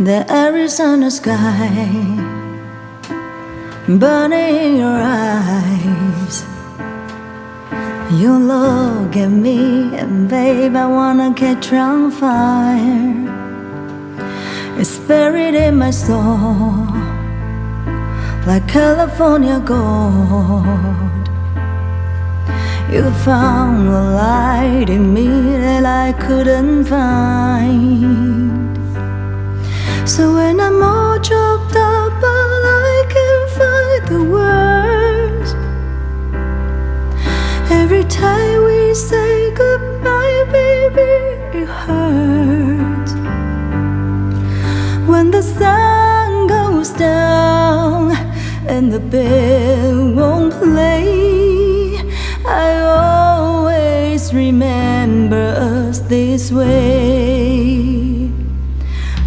The Arizona sky burning in your eyes. You look at me and babe, I wanna catch on fire. It's buried in my soul like California gold. You found the light in me that I couldn't find. So when I'm all choked up, but I can't find the words. Every time we say goodbye, baby, it hurts. When the sun goes down and the band won't play, I always remember us this way.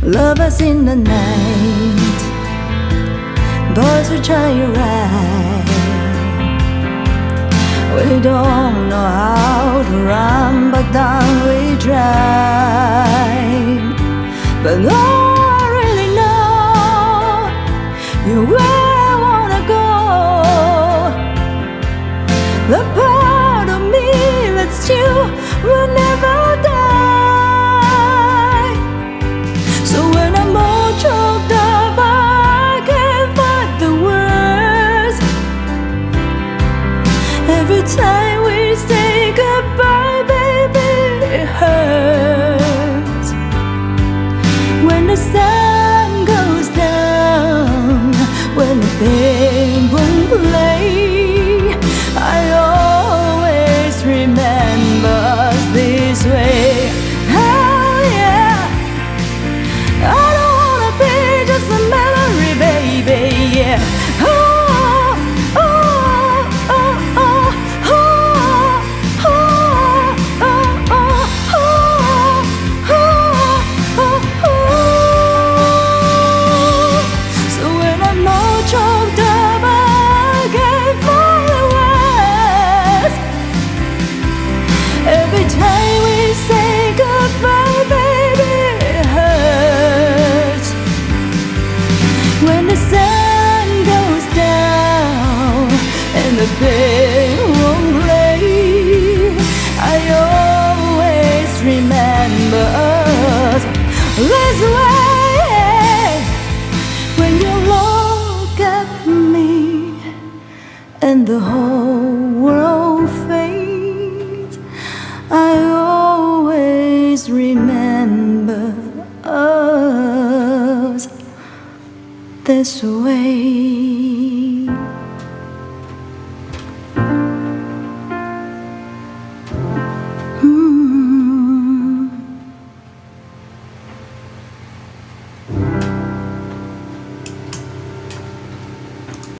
Lovers in the night, boys who try you right. We don't know how to run, but down we try. But all I really know, you're where I wanna go. The part of me that's you will never die. So when I'm all choked up, I can't find the words. Every time we say goodbye, baby, it hurts. When the sun goes down, when the band won't play, I always remember us this way. Oh yeah, I don't wanna be just a memory, baby, yeah. Oh, oh, oh, oh, oh, oh, oh, oh, oh, oh, oh. So when I'm all choked up, I can't find the words. Every time we say goodbye, baby, it hurts. When the sun goes down and the band won't play, I always remember us this way. When you look at me and the whole world fades, I always remember us this way.